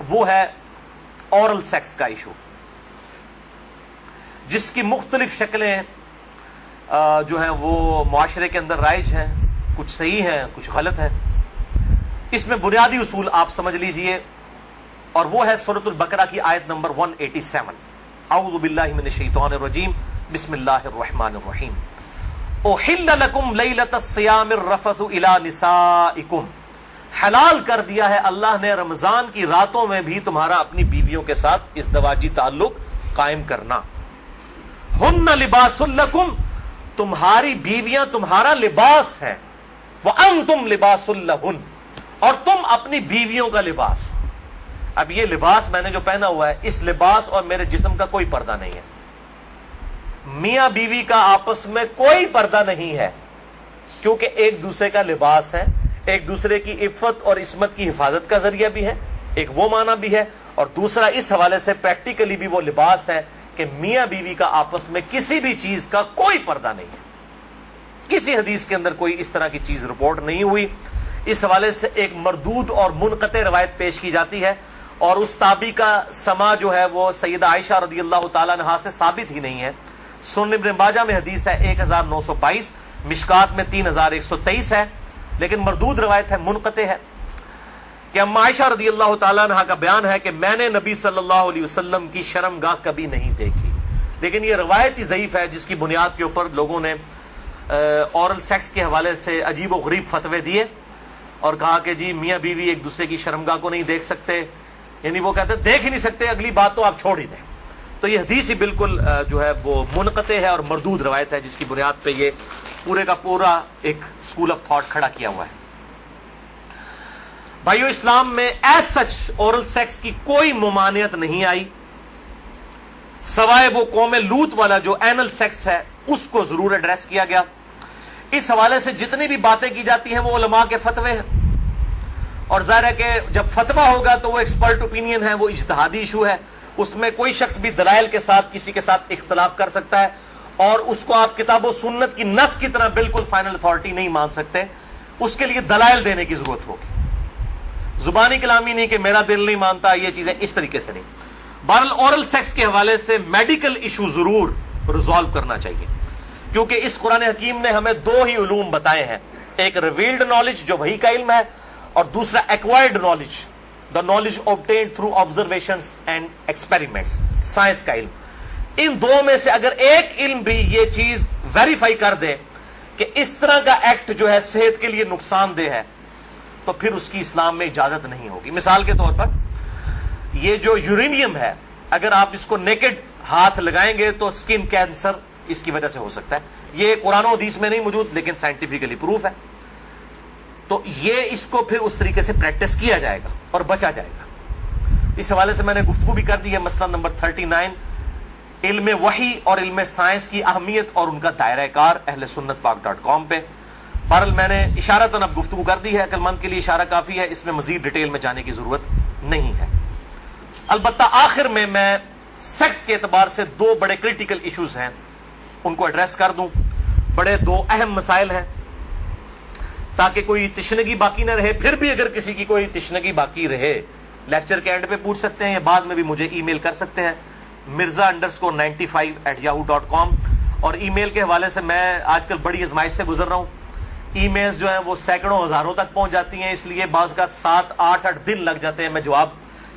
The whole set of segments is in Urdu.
وہ ہے اورل سیکس کا ایشو، جس کی مختلف شکلیں جو ہیں وہ معاشرے کے اندر رائج ہیں، کچھ صحیح ہیں کچھ غلط ہیں۔ اس میں بنیادی اصول آپ سمجھ لیجئے، اور وہ ہے سورۃ البقرہ کی آیت نمبر 187، اعوذ باللہ من الشیطان الرجیم، بسم اللہ الرحمن الرحیم، احل لکم لیلۃ الصیام الرفث الی نسائکم، حلال کر دیا ہے اللہ نے رمضان کی راتوں میں بھی تمہارا اپنی بیویوں کے ساتھ ازدواجی تعلق قائم کرنا۔ ہن لباس لکم، تمہاری بیویاں تمہارا لباس ہیں، وانتم لباس لہن، اور تم اپنی بیویوں کا لباس۔ اب یہ لباس میں نے جو پہنا ہوا ہے، اس لباس اور میرے جسم کا کوئی پردہ نہیں ہے، میاں بیوی کا آپس میں کوئی پردہ نہیں ہے، کیونکہ ایک دوسرے کا لباس ہے، ایک دوسرے کی عفت اور عصمت کی حفاظت کا ذریعہ بھی ہے، ایک وہ معنی بھی ہے، اور دوسرا اس حوالے سے پریکٹیکلی بھی وہ لباس ہے کہ میاں بیوی کا آپس میں کسی بھی چیز کا کوئی پردہ نہیں ہے۔ کسی حدیث کے اندر کوئی اس طرح کی چیز رپورٹ نہیں ہوئی۔ اس حوالے سے ایک مردود اور منقطع روایت پیش کی جاتی ہے، اور اس تابعی کا سما جو ہے وہ سیدہ عائشہ رضی اللہ تعالیٰ عنہا سے ثابت ہی نہیں ہے۔ سنن ابن ماجہ میں حدیث ہے 1922، مشکات میں 3123 ہے، لیکن مردود روایت ہے، منقطع ہے، کہ اما عائشہ رضی اللہ تعالیٰ عنہ کا بیان ہے کہ میں نے نبی صلی اللہ علیہ وسلم کی شرمگاہ کبھی نہیں دیکھی۔ لیکن یہ روایت ہی ضعیف ہے، جس کی بنیاد کے اوپر لوگوں نے اورل سیکس کے حوالے سے عجیب و غریب فتوے دیے اور کہا کہ جی میاں بیوی ایک دوسرے کی شرمگاہ کو نہیں دیکھ سکتے، یعنی وہ کہتے ہیں دیکھ ہی نہیں سکتے، اگلی بات تو آپ چھوڑ ہی دیں۔ تو یہ حدیث ہی بالکل جو ہے وہ منقطع ہے اور مردود روایت ہے، جس کی بنیاد پہ یہ پورے کا پورا ایک اسکول آف تھاٹ کھڑا کیا ہوا ہے۔ بھائیو، اسلام میں ایز سچ اورل سیکس کی کوئی ممانعت نہیں آئی، سوائے وہ قوم لوط والا جو اینل سیکس ہے اس کو ضرور ایڈریس کیا گیا۔ اس حوالے سے جتنی بھی باتیں کی جاتی ہیں وہ علماء کے فتوے ہیں، اور ظاہر ہے کہ جب فتویٰ ہوگا تو وہ ایکسپرٹ اوپینین ہے، وہ اجتہادی ایشو ہے، اس میں کوئی شخص بھی دلائل کے ساتھ کسی کے ساتھ اختلاف کر سکتا ہے، اور اس کو آپ کتاب و سنت کی نص کی طرح بالکل فائنل اتھارٹی نہیں مان سکتے، اس کے لیے دلائل دینے کی ضرورت ہوگی، زبانی کلامی نہیں کہ میرا دل نہیں مانتا، یہ چیزیں اس طریقے سے نہیں۔ بہرحال اورل سیکس کے حوالے سے میڈیکل ایشو ضرور ریزالو کرنا چاہیے، کیونکہ اس قرآن حکیم نے ہمیں دو ہی علوم بتائے ہیں، ایک ریویلڈ نالج جو وحی کا علم ہے، اور دوسرا acquired knowledge, the knowledge obtained through observations and experiments، science کا علم۔ ان دو میں سے اگر ایک علم بھی یہ چیز ویریفائی کر دے کہ اس طرح کا ایکٹ جو ہے صحت کے لیے نقصان دہ ہے، تو پھر اس کی اسلام میں اجازت نہیں ہوگی۔ مثال کے طور پر یہ جو یورینیم ہے، اگر آپ اس کو نیکڈ ہاتھ لگائیں گے تو سکن کینسر اس کی وجہ سے ہو سکتا ہے، یہ قرآن و حدیث میں نہیں موجود لیکن سائنٹیفکلی پروف ہے، تو یہ اس کو پھر اس طریقے سے پریکٹس کیا جائے گا اور بچا جائے گا۔ اس حوالے سے میں نے گفتگو بھی کر دی ہے، مسئلہ نمبر 39، علم وحی اور علم سائنس کی اہمیت اور ان کا دائرہ کار، اہل سنت پاک.com پہ۔ بہرحال میں نے اشارتاً اب گفتگو کر دی ہے، عقل مند کے لیے اشارہ کافی ہے، اس میں مزید ڈیٹیل میں جانے کی ضرورت نہیں ہے۔ البتہ آخر میں سیکس کے اعتبار سے دو بڑے کریٹیکل ایشوز ہیں، ان کو ایڈریس کر دوں۔ بڑے دو اہم مسائل ہیں تاکہ کوئی تشنگی باقی نہ رہے، پھر بھی اگر کسی کی کوئی تشنگی باقی رہے لیکچر کے اینڈ پہ پوچھ سکتے ہیں، یا بعد میں بھی مجھے ای میل کر سکتے ہیں mirza_95@yahoo.com۔ اور ای میل کے حوالے سے میں آج کل بڑی آزمائش سے گزر رہا ہوں، ای میلز جو ہیں وہ سینکڑوں ہزاروں تک پہنچ جاتی ہیں، اس لیے بعض کا 7-8 دن لگ جاتے ہیں میں جواب،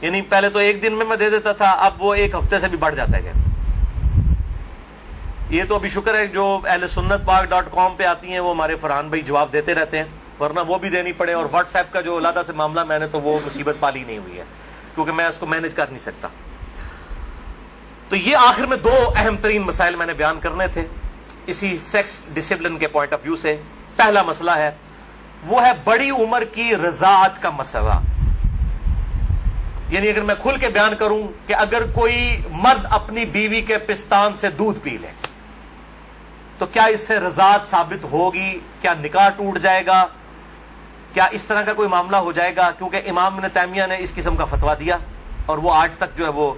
یعنی پہلے تو ایک دن میں دے دیتا تھا، اب وہ ایک ہفتے سے بھی بڑھ جاتا ہے۔ یہ تو ابھی شکر ہے جو اہل سنت پاک.com پہ آتی ہیں وہ ہمارے فرحان بھائی جواب دیتے رہتے ہیں، ورنہ وہ بھی دینی پڑے، اور واٹس ایپ کا جو علیحدہ سے معاملہ میں نے تو وہ مصیبت پالی نہیں ہوئی ہے، کیونکہ میں اس کو مینج کر نہیں سکتا۔ تو یہ آخر میں دو اہم ترین مسائل میں نے بیان کرنے تھے اسی سیکس ڈسپلن کے پوائنٹ آف ویو سے۔ پہلا مسئلہ ہے وہ ہے بڑی عمر کی رضاعت کا مسئلہ، یعنی اگر میں کھل کے بیان کروں کہ اگر کوئی مرد اپنی بیوی کے پستان سے دودھ پی لے تو کیا اس سے رضاعت ثابت ہوگی، کیا نکاح ٹوٹ جائے گا، کیا اس طرح کا کوئی معاملہ ہو جائے گا؟ کیونکہ امام ابن تیمیہ نے اس قسم کا فتویٰ دیا اور وہ آج تک جو ہے وہ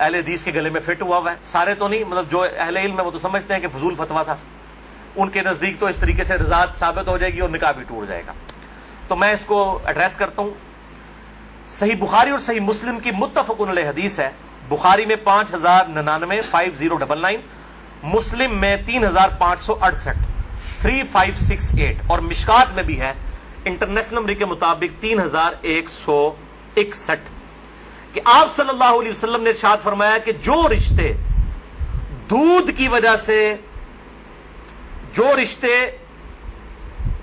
اہل حدیث کے گلے میں فٹ ہوا ہوا ہے، سارے تو نہیں، مطلب جو اہل علم ہے وہ تو سمجھتے ہیں کہ فضول فتویٰ تھا، ان کے نزدیک تو اس طریقے سے رضاعت ثابت ہو جائے گی اور نکاح بھی ٹوٹ جائے گا۔ تو میں اس کو ایڈریس کرتا ہوں۔ صحیح بخاری اور صحیح مسلم کی متفقن علیہ حدیث ہے. بخاری میں 5099 5099، مسلم میں 3568 3568، اور مشکات میں بھی ہے انٹرنیشنل نمبر کے مطابق 3161، کہ آپ صلی اللہ علیہ وسلم نے ارشاد فرمایا کہ جو رشتے دودھ کی وجہ سے، جو رشتے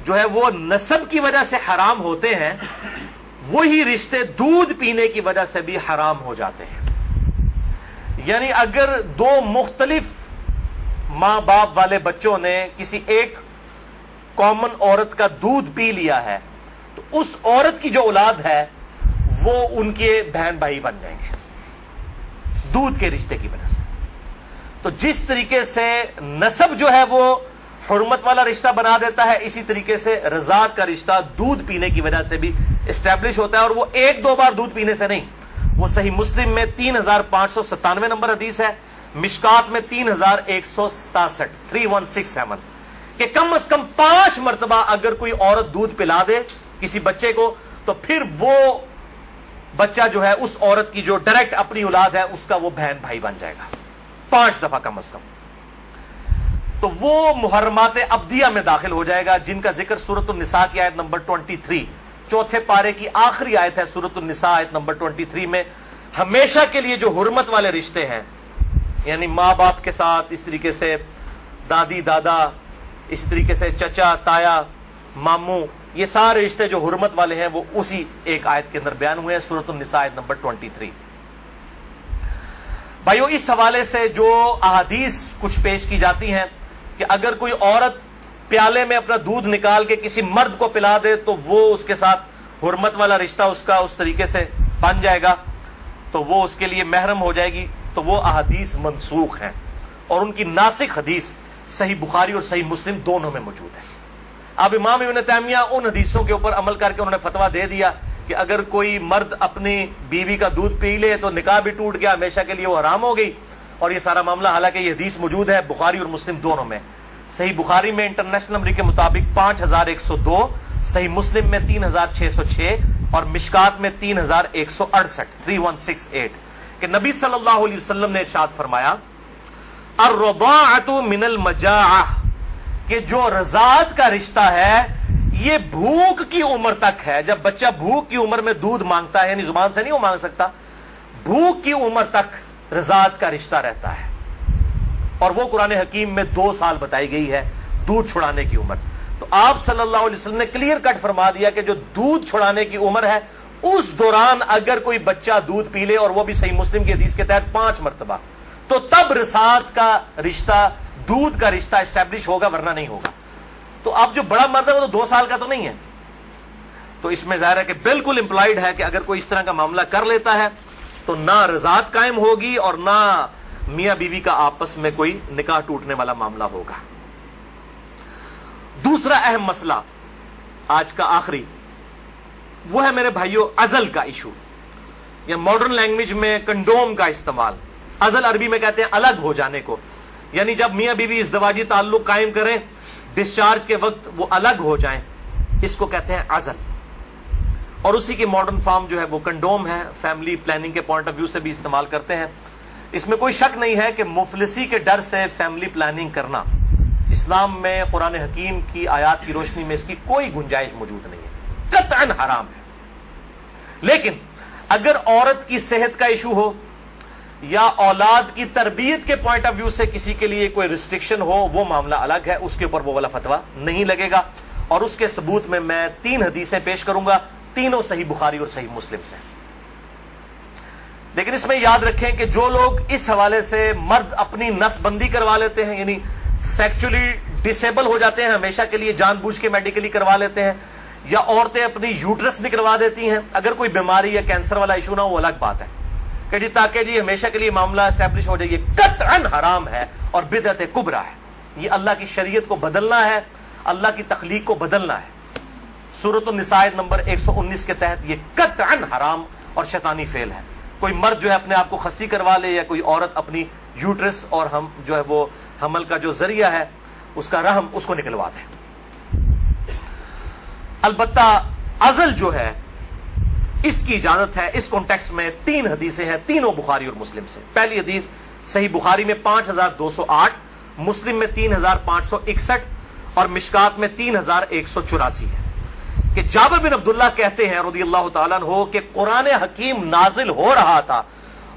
جو ہے وہ نسب کی وجہ سے حرام ہوتے ہیں، وہی رشتے دودھ پینے کی وجہ سے بھی حرام ہو جاتے ہیں. یعنی اگر دو مختلف ماں باپ والے بچوں نے کسی ایک کامن عورت کا دودھ پی لیا ہے تو اس عورت کی جو اولاد ہے وہ ان کے بہن بھائی بن جائیں گے دودھ کے رشتے کی وجہ سے. تو جس طریقے سے نسب جو ہے وہ حرمت والا رشتہ بنا دیتا ہے، اسی طریقے سے رضاعت کا رشتہ دودھ پینے کی وجہ سے بھی اسٹیبلش ہوتا ہے، اور وہ ایک دو بار دودھ پینے سے نہیں. وہ صحیح مسلم میں 3597 نمبر حدیث ہے، مشکات میں 3167 3167، کہ کم از کم 5 مرتبہ اگر کوئی عورت دودھ پلا دے کسی بچے کو تو پھر وہ بچہ جو ہے اس عورت کی جو ڈائریکٹ اپنی اولاد ہے اس کا وہ بہن بھائی بن جائے گا 5 دفعہ کم از کم. تو وہ محرمات ابدیہ میں داخل ہو جائے گا، جن کا ذکر سورۃ النساء کی آیت نمبر 23 چوتھے پارے کی آخری آیت ہے سورۃ النساء آیت نمبر 23 میں. ہمیشہ کے لیے جو حرمت والے رشتے ہیں، یعنی ماں باپ کے ساتھ، اس طریقے سے دادی دادا، اس طریقے سے چچا تایا ماموں، یہ سارے رشتے جو حرمت والے ہیں وہ اسی ایک آیت کے اندر بیان ہوئے ہیں، سورۃ النساء آیت نمبر 23. بھائیو، اس حوالے سے جو احادیث کچھ پیش کی جاتی ہیں کہ اگر کوئی عورت پیالے میں اپنا دودھ نکال کے کسی مرد کو پلا دے تو وہ اس کے ساتھ حرمت والا رشتہ اس کا اس طریقے سے بن جائے گا، تو وہ اس کے لیے محرم ہو جائے گی. تو وہ احادیث منسوخ ہیں، اور ان کی ناسخ حدیث صحیح بخاری اور صحیح مسلم دونوں میں موجود ہے. اب امام ابن تیمیہ ان حدیثوں کے اوپر عمل کر کے انہوں نے فتویٰ دے دیا کہ اگر کوئی مرد اپنی بیوی کا دودھ پی لے تو نکاح بھی ٹوٹ گیا، ہمیشہ کے لیے وہ حرام ہو گئی. اور یہ سارا معاملہ، حالانکہ یہ حدیث موجود ہے بخاری اور مسلم دونوں میں. صحیح بخاری میں انٹرنیشنل نمبر کے مطابق 5102، صحیح مسلم میں 3606، اور مشکات میں 3168 3168، کہ نبی صلی اللہ علیہ وسلم نے ارشاد فرمایا الرضاعۃ من المجاعہ، کہ جو رضاعت کا رشتہ ہے یہ بھوک کی عمر تک ہے. جب بچہ بھوک کی عمر میں دودھ مانگتا ہے، یعنی زبان سے نہیں وہ مانگ سکتا، بھوک کی عمر تک رضاعت کا رشتہ رہتا ہے. اور وہ قرآن حکیم میں 2 سال بتائی گئی ہے دودھ چھڑانے کی عمر. تو آپ صلی اللہ علیہ وسلم نے کلیئر کٹ فرما دیا کہ جو دودھ چھڑانے کی عمر ہے اس دوران اگر کوئی بچہ دودھ پی لے، اور وہ بھی صحیح مسلم کی حدیث کے تحت 5 مرتبہ، تو تب رضاعت کا رشتہ، دودھ کا رشتہ اسٹیبلش ہوگا، ورنہ نہیں ہوگا. تو اب جو بڑا مرد ہے وہ تو 2 سال کا تو نہیں ہے. تو اس میں ظاہر ہے کہ بالکل امپلائڈ ہے کہ اگر کوئی اس طرح کا معاملہ کر لیتا ہے تو نہ رضاعت قائم ہوگی اور نہ میاں بیوی کا آپس میں کوئی نکاح ٹوٹنے والا معاملہ ہوگا. دوسرا اہم مسئلہ آج کا آخری وہ ہے میرے بھائیوں عزل کا ایشو، یا ماڈرن لینگویج میں کنڈوم کا استعمال. عزل عربی میں کہتے ہیں الگ ہو جانے کو، یعنی جب میاں بیوی ازدواجی تعلق قائم کریں، ڈسچارج کے وقت وہ الگ ہو جائیں، اس کو کہتے ہیں عزل. اور اسی کی ماڈرن فارم جو ہے وہ کنڈوم ہے. فیملی پلاننگ کے پوائنٹ آف ویو سے بھی استعمال کرتے ہیں. اس میں کوئی شک نہیں ہے کہ مفلسی کے ڈر سے فیملی پلاننگ کرنا اسلام میں قرآن حکیم کی آیات کی روشنی میں اس کی کوئی گنجائش موجود نہیں ہے، قطعاً حرام ہے. لیکن اگر عورت کی صحت کا ایشو ہو یا اولاد کی تربیت کے پوائنٹ آف ویو سے کسی کے لیے کوئی ریسٹرکشن ہو، وہ معاملہ الگ ہے، اس کے اوپر وہ والا فتویٰ نہیں لگے گا. اور اس کے ثبوت میں 3 حدیثیں پیش کروں گا، تینوں صحیح بخاری اور صحیح مسلم سے. لیکن اس میں یاد رکھیں کہ جو لوگ اس حوالے سے مرد اپنی نس بندی کروا لیتے ہیں، یعنی سیکچولی ڈسیبل ہو جاتے ہیں ہمیشہ کے لیے، جان بوجھ کے میڈیکلی کروا لیتے ہیں، یا عورتیں اپنی یوٹرس نکلوا دیتی ہیں، اگر کوئی بیماری یا کینسر والا ایشو نہ ہو وہ الگ بات ہے کہ جی تاکہ جی ہمیشہ کے لیے معاملہ اسٹیبلش ہو جائے، یہ قطعاً حرام ہے اور بدعت کبریٰ ہے. یہ اللہ کی شریعت کو بدلنا ہے، اللہ کی تخلیق کو بدلنا ہے. سورۃ النساء نمبر 119 کے تحت یہ قطعاً حرام اور شیطانی فعل ہے. کوئی مرد جو ہے اپنے آپ کو خصی کروا لے، یا کوئی عورت اپنی یوٹرس اور ہم جو ہے وہ حمل کا جو ذریعہ ہے اس کا رحم اس کو نکلوا دے. البتہ عزل جو ہے اس کی اجازت ہے. اس کانٹیکسٹ میں 3 حدیثیں ہیں, تینوں بخاری اور مسلم سے. پہلی حدیث صحیح بخاری میں 5208, مسلم میں 3561 اور مشکات میں 3184 ہے کہ جابر بن عبداللہ کہتے ہیں رضی اللہ تعالیٰ عنہ کہ قرآن حکیم نازل ہو رہا تھا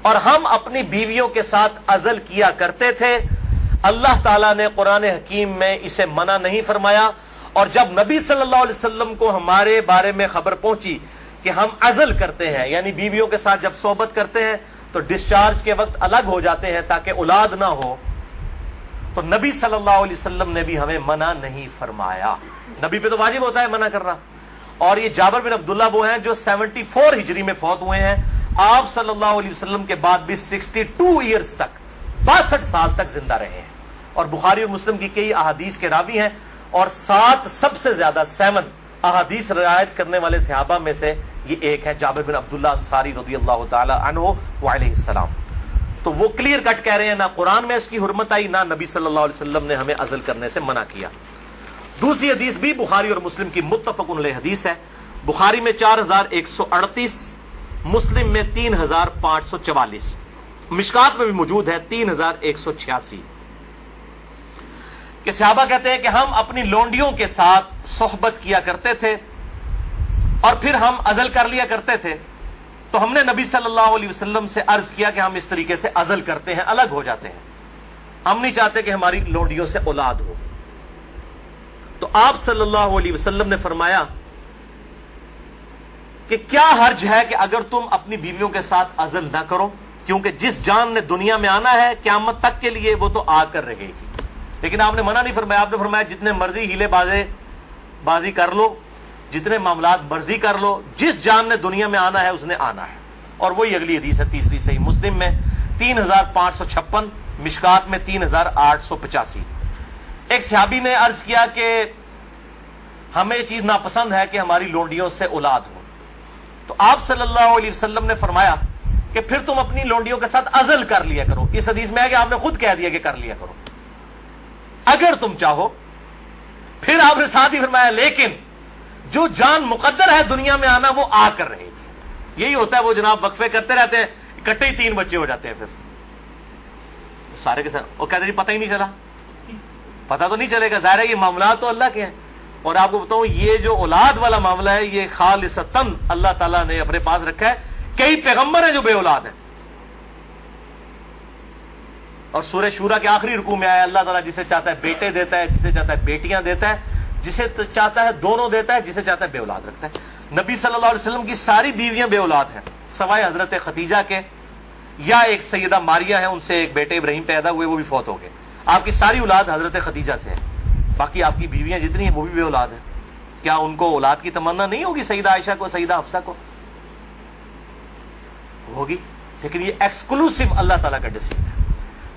اور ہم اپنی بیویوں کے ساتھ عزل کیا کرتے تھے. اللہ تعالیٰ نے قرآن حکیم میں اسے منع نہیں فرمایا, اور جب نبی صلی اللہ علیہ وسلم کو ہمارے بارے میں خبر پہنچی کہ ہم عزل کرتے ہیں, یعنی بیویوں کے ساتھ جب صحبت کرتے ہیں تو ڈسچارج کے وقت الگ ہو جاتے ہیں تاکہ اولاد نہ ہو, تو نبی صلی اللہ علیہ وسلم نے بھی ہمیں منع نہیں فرمایا. نبی پہ تو واجب ہوتا ہے منع کرنا. اور یہ جابر بن عبداللہ وہ ہیں جو 74 ہجری میں فوت ہوئے ہیں. آپ صلی اللہ علیہ وسلم کے بعد بھی 62 ایئرز تک, 62 سال تک زندہ رہے ہیں, اور بخاری اور مسلم کی کئی احادیث کے راوی ہیں, اور 7 سب سے زیادہ 7 احادیث روایت کرنے والے صحابہ میں سے یہ ایک ہے, جابر بن عبداللہ انصاری رضی اللہ تعالی عنہ وعلیہ السلام. تو وہ کلیئر کٹ کہہ رہے ہیں نہ قرآن میں اس کی حرمت آئی, نہ نبی صلی اللہ علیہ وسلم نے ہمیں عزل کرنے سے منع کیا. دوسری حدیث بھی بخاری اور مسلم کی متفق علیہ حدیث ہے. بخاری میں 4138, مسلم میں 3544, مشکات میں بھی موجود ہے 3186 کہ صحابہ کہتے ہیں کہ ہم اپنی لونڈیوں کے ساتھ صحبت کیا کرتے تھے اور پھر ہم عزل کر لیا کرتے تھے. تو ہم نے نبی صلی اللہ علیہ وسلم سے عرض کیا کہ ہم اس طریقے سے عزل کرتے ہیں, الگ ہو جاتے ہیں, ہم نہیں چاہتے کہ ہماری لونڈیوں سے اولاد ہو. تو آپ صلی اللہ علیہ وسلم نے فرمایا کہ کیا حرج ہے کہ اگر تم اپنی بیویوں کے ساتھ عزل نہ کرو, کیونکہ جس جان نے دنیا میں آنا ہے قیامت تک کے لیے وہ تو آ کر رہے گی. لیکن آپ نے منع نہیں فرمایا, آپ نے فرمایا جتنے مرضی ہیلے بازی کر لو, جتنے معاملات مرضی کر لو, جس جان نے دنیا میں آنا ہے اس نے آنا ہے. اور وہی اگلی حدیث ہے تیسری صحیح مسلم میں 3556, مشکات میں 3885. ایک صحابی نے عرض کیا کہ ہمیں یہ چیز ناپسند ہے کہ ہماری لونڈیوں سے اولاد ہو. تو آپ صلی اللہ علیہ وسلم نے فرمایا کہ پھر تم اپنی لونڈیوں کے ساتھ عزل کر لیا کرو. اس حدیث میں ہے کہ آپ نے خود کہہ دیا کہ کر لیا کرو اگر تم چاہو. پھر آپ نے ساتھ ہی فرمایا لیکن جو جان مقدر ہے دنیا میں آنا وہ آ کر رہے گی. یہی ہوتا ہے, وہ جناب وقفے کرتے رہتے ہیں, اکٹھے ہی 3 بچے ہو جاتے ہیں, پھر سارے کے ساتھ وہ کہتے ہیں پتہ ہی نہیں چلا. پتہ تو نہیں چلے گا, ظاہر ہے یہ معاملات تو اللہ کے ہیں. اور آپ کو بتاؤں یہ جو اولاد والا معاملہ ہے یہ خالصتاً اللہ تعالیٰ نے اپنے پاس رکھا ہے. کئی پیغمبر ہیں جو بے اولاد ہیں, اور سورہ شورا کے آخری رکوع میں آیا اللہ تعالیٰ جسے چاہتا ہے بیٹے دیتا ہے, جسے چاہتا ہے بیٹیاں دیتا ہے, جسے چاہتا ہے دونوں دیتا ہے, جسے چاہتا ہے بے اولاد رکھتا ہے. نبی صلی اللہ علیہ وسلم کی ساری بیویاں بے اولاد ہیں سوائے حضرت خدیجہ کے, یا ایک سیدہ ماریہ ہیں, ان سے ایک بیٹے ابراہیم پیدا ہوئے, وہ بھی فوت ہو گئے. آپ کی ساری اولاد حضرت خدیجہ سے ہے, باقی آپ کی بیویاں جتنی ہیں وہ بھی بے اولاد ہیں. کیا ان کو اولاد کی تمنا نہیں ہوگی؟ سیدہ عائشہ کو, سیدہ حفصہ کو ہوگی, لیکن یہ ایکسکلوسیو اللہ تعالیٰ کا ڈیسیجن ہے.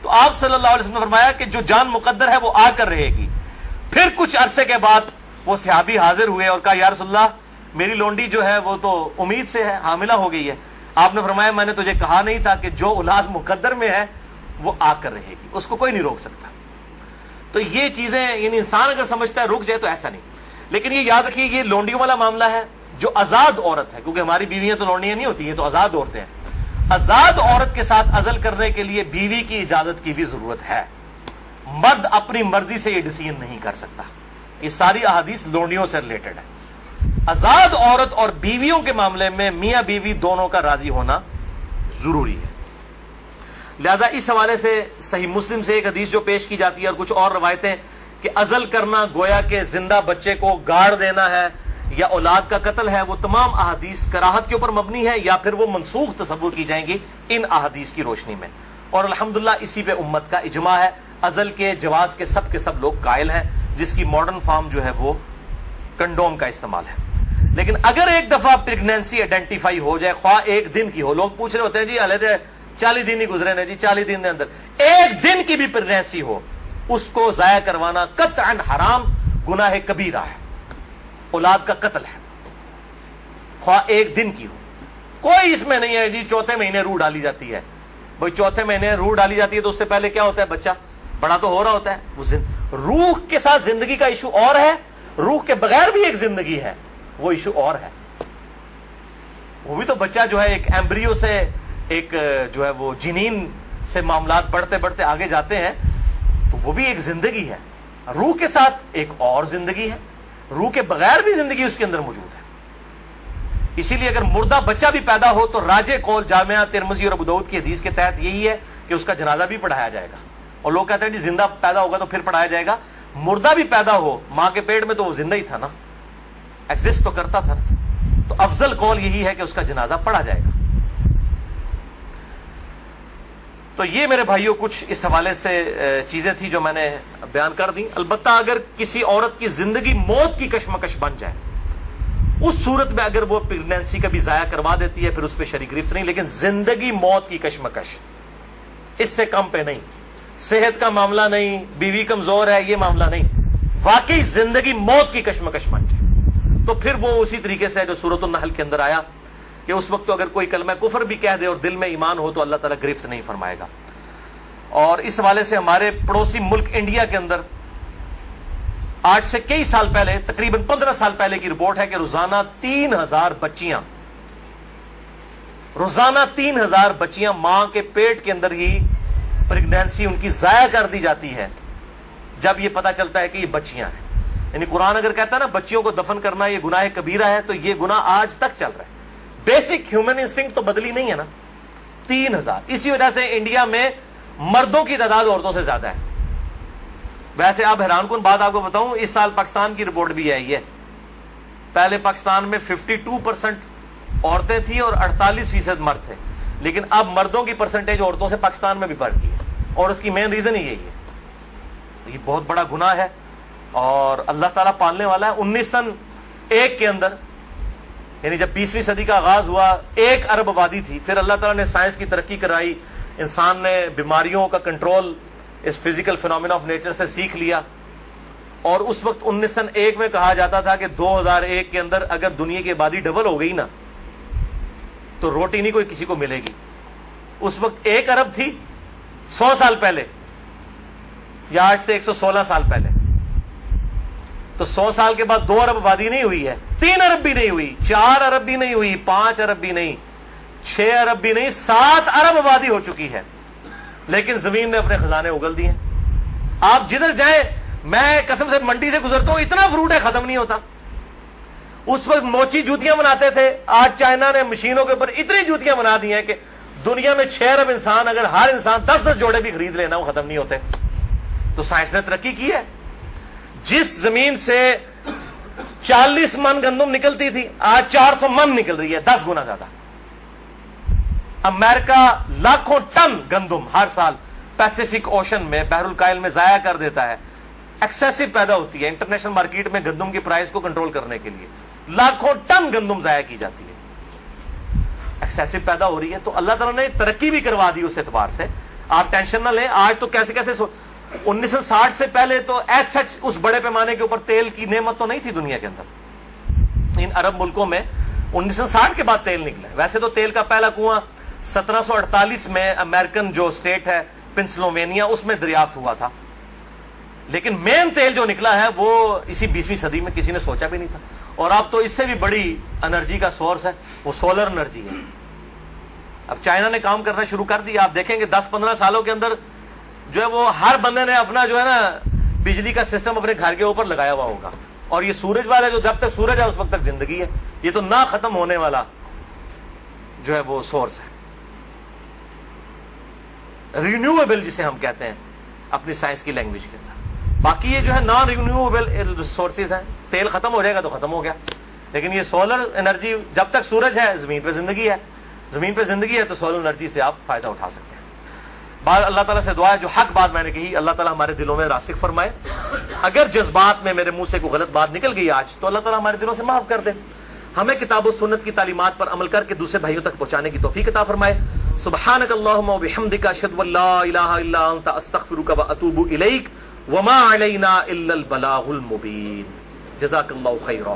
تو آپ صلی اللہ علیہ وسلم نے فرمایا کہ جو جان مقدر ہے وہ آ کر رہے گی. پھر کچھ عرصے کے بعد وہ صحابی حاضر ہوئے اور کہا یا رسول اللہ میری لونڈی جو ہے وہ تو امید سے ہے, حاملہ ہو گئی ہے. آپ نے فرمایا میں نے تجھے کہا نہیں تھا کہ جو اولاد مقدر میں ہے وہ آ کر رہے گی, اس کو کوئی نہیں روک سکتا. تو یہ چیزیں یعنی انسان اگر سمجھتا ہے رک جائے تو ایسا نہیں. لیکن یہ یاد رکھیے یہ لونڈیوں والا معاملہ ہے جو آزاد عورت ہے, کیونکہ ہماری بیویاں تو لونڈیاں نہیں ہوتی ہیں, تو آزاد عورتیں ہیں. آزاد عورت کے ساتھ عزل کرنے کے لیے بیوی کی اجازت کی بھی ضرورت ہے. مرد اپنی مرضی سے یہ ڈیسیژن نہیں کر سکتا. یہ ساری احادیث لونڈیوں سے ریلیٹڈ ہے. آزاد عورت اور بیویوں کے معاملے میں میاں بیوی دونوں کا راضی ہونا ضروری ہے. لہذا اس حوالے سے صحیح مسلم سے ایک حدیث جو پیش کی جاتی ہے اور کچھ اور روایتیں کہ عزل کرنا گویا کہ زندہ بچے کو گاڑ دینا ہے یا اولاد کا قتل ہے, وہ تمام احادیث کراہت کے اوپر مبنی ہے یا پھر وہ منسوخ تصور کی جائیں گی ان احادیث کی روشنی میں. اور الحمدللہ اسی پہ امت کا اجماع ہے. عزل کے جواز کے سب لوگ قائل ہیں, جس کی ماڈرن فارم جو ہے وہ کنڈوم کا استعمال ہے. لیکن اگر ایک دفعہ پریگنینسی آئیڈینٹیفائی ہو جائے, خواہ ایک دن کی ہو, لوگ پوچھ رہے ہوتے ہیں جی علیحدہ 40 دن ہی گزرے نا جی, 40 دن کے اندر ایک دن کی بھی پریگنینسی ہو, اس کو ضائع کروانا قطعاً حرام گناہ کبیرہ ہے, اولاد کا قتل ہے, خواہ ایک دن کی ہو. کوئی اس میں نہیں ہے جی چوتھے مہینے روح ڈالی جاتی ہے. بھائی چوتھے مہینے روح ڈالی جاتی ہے تو اس سے پہلے کیا ہوتا ہے, بچہ بڑا تو ہو رہا ہوتا ہے. وہ روح کے ساتھ زندگی کا ایشو اور ہے, روح کے بغیر بھی ایک زندگی ہے, وہ ایشو اور ہے. وہ بھی تو بچہ جو ہے ایک ایمبریو سے ایک جو ہے وہ جنین سے معاملات بڑھتے بڑھتے آگے جاتے ہیں، تو وہ بھی ایک زندگی ہے، روح کے ساتھ ایک اور زندگی ہے، روح کے بغیر بھی زندگی اس کے اندر موجود ہے۔ اسی لیے اگر مردہ بچہ بھی پیدا ہو تو راجح قول جامعہ ترمذی اور ابو داؤد کی حدیث کے تحت یہی ہے کہ اس کا جنازہ بھی پڑھایا جائے گا۔ اور لوگ کہتے ہیں جی زندہ پیدا ہوگا تو پھر پڑھایا جائے گا، مردہ بھی پیدا ہو ماں کے پیٹ میں تو وہ زندہ ہی تھا نا، ایگزسٹ تو کرتا تھا نا، تو افضل قول یہی ہے کہ اس کا جنازہ پڑھا جائے گا۔ تو یہ میرے بھائیوں کچھ اس حوالے سے چیزیں تھیں جو میں نے بیان کر دی۔ البتہ اگر کسی عورت کی زندگی موت کی کشمکش بن جائے، اس صورت میں اگر وہ پریگنینسی کا بھی ضائع کروا دیتی ہے پھر اس پہ شرعی گرفت نہیں، لیکن زندگی موت کی کشمکش اس سے کم پہ نہیں، صحت کا معاملہ نہیں، بیوی کمزور ہے یہ معاملہ نہیں، واقعی زندگی موت کی کشمکش بن جائے تو پھر وہ اسی طریقے سے جو سورۃ النحل کے اندر آیا کہ اس وقت تو اگر کوئی کلمہ کفر بھی کہہ دے اور دل میں ایمان ہو تو اللہ تعالیٰ گرفت نہیں فرمائے گا۔ اور اس حوالے سے ہمارے پڑوسی ملک انڈیا کے اندر آج سے کئی سال پہلے، تقریباً 15 سال پہلے کی رپورٹ ہے کہ روزانہ 3000 بچیاں ماں کے پیٹ کے اندر ہی پریگنینسی ان کی ضائع کر دی جاتی ہے جب یہ پتا چلتا ہے کہ یہ بچیاں ہیں۔ یعنی قرآن اگر کہتا ہے نا بچیوں کو دفن کرنا یہ گناہ کبیرہ ہے، تو یہ گناہ آج تک چل رہا ہے۔ بیسک ہیومن انسٹنکٹ تو بدلی نہیں ہے نا۔ 3000، اسی وجہ سے انڈیا میں مردوں کی تعداد عورتوں سے زیادہ ہے۔ ویسے آپ حیران کن بات آپ کو بتاؤں، اس سال پاکستان کی رپورٹ بھی آئی ہے، پہلے پاکستان میں 52% عورتیں تھیں اور 48% مرد تھے، لیکن اب مردوں کی پرسنٹیج عورتوں سے پاکستان میں بھی بڑھ گئی ہے، اور اس کی مین ریزن ہی یہی ہے۔ یہ بہت بڑا گناہ ہے اور اللہ تعالیٰ پالنے والا ہے۔ 1901 کے اندر، یعنی جب 20ویں صدی کا آغاز ہوا، 1 ارب آبادی تھی، پھر اللہ تعالیٰ نے سائنس کی ترقی کرائی، انسان نے بیماریوں کا کنٹرول اس فزیکل فینومینا آف نیچر سے سیکھ لیا، اور اس وقت 1901 میں کہا جاتا تھا کہ 2001 کے اندر اگر دنیا کی آبادی ڈبل ہو گئی نا تو روٹی نہیں کوئی کسی کو ملے گی۔ اس وقت 1 ارب تھی 100 سال پہلے، یا آج سے 116 سال پہلے، تو 100 سال کے بعد 2 ارب آبادی نہیں ہوئی ہے، 3 ارب بھی نہیں ہوئی، 4 ارب بھی نہیں ہوئی، 5 ارب بھی نہیں، 6 ارب بھی نہیں، 7 ارب آبادی ہو چکی ہے، لیکن زمین نے اپنے خزانے اگل دیے۔ آپ جدھر جائیں، میں قسم سے منڈی سے گزرتا ہوں، اتنا فروٹ ہے ختم نہیں ہوتا۔ اس وقت موچی جوتیاں بناتے تھے، آج چائنا نے مشینوں کے اوپر اتنی جوتیاں بنا دی ہیں کہ دنیا میں 6 ارب انسان، اگر ہر انسان 10 جوڑے بھی خرید لینا وہ ختم نہیں ہوتے۔ تو سائنس نے ترقی کی ہے۔ جس زمین سے 40 من گندم نکلتی تھی آج 400 من نکل رہی ہے، 10 گنا زیادہ۔ امریکہ لاکھوں ٹن گندم ہر سال پیسیفک اوشن میں، بحر الکاہل میں ضائع کر دیتا ہے، ایکسیسو پیدا ہوتی ہے۔ انٹرنیشنل مارکیٹ میں گندم کی پرائس کو کنٹرول کرنے کے لیے لاکھوں ٹن گندم ضائع کی جاتی ہے، ایکسیسو پیدا ہو رہی ہے۔ تو اللہ تعالیٰ نے ترقی بھی کروا دی اس اعتبار سے، آپ ٹینشن نہ لیں۔ آج تو کیسے 1960 سے پہلے تو ایز سچ اس بڑے پیمانے کے اوپر تیل کی نعمت تو نہیں تھی دنیا کے اندر۔ ان عرب ملکوں میں 1960 کے بعد تیل نکلا ہے۔ ویسے تو تیل کا پہلا کنواں 1748 میں امریکن جو اسٹیٹ ہے پنسلوینیا، اس میں دریافت ہوا تھا، لیکن مین تیل جو نکلا ہے وہ اسی 20ویں صدی میں، کسی نے سوچا بھی نہیں تھا۔ اور اب تو اس سے بھی بڑی انرجی کا سورس ہے، وہ سولر انرجی ہے۔ اب چائنا نے کام کرنا شروع کر دیا، آپ دیکھیں گے 10-15 سالوں کے اندر جو ہے وہ ہر بندے نے اپنا جو ہے نا بجلی کا سسٹم اپنے گھر کے اوپر لگایا ہوا ہوگا۔ اور یہ سورج والا جو جب تک سورج ہے اس وقت تک زندگی ہے، یہ تو نہ ختم ہونے والا جو ہے وہ سورس ہے، رینیویبل جسے ہم کہتے ہیں اپنی سائنس کی لینگویج کے اندر۔ باقی یہ جو ہے نان رینیویبل سورسز ہیں، تیل ختم ہو جائے گا تو ختم ہو گیا، لیکن یہ سولر انرجی جب تک سورج ہے زمین پہ زندگی ہے، زمین پہ زندگی ہے تو سولر انرجی سے آپ فائدہ اٹھا سکتے ہیں۔ بعد اللہ تعالیٰ سے دعا ہے جو حق بات میں نے کہی اللہ تعالیٰ ہمارے دلوں میں راسخ فرمائے۔ اگر جذبات میں میرے منہ سے کوئی غلط بات نکل گئی آج تو اللہ تعالیٰ ہمارے دلوں سے معاف کر دے، ہمیں کتاب و سنت کی تعلیمات پر عمل کر کے دوسرے بھائیوں تک پہنچانے کی توفیق عطا فرمائے۔ سبحانک اللہم و بحمدک، اشہد ان لا الہ الا انت، استغفرک و اتوب الیک، وما علینا الا البلاغ المبین۔ جزاک اللہ خیرا۔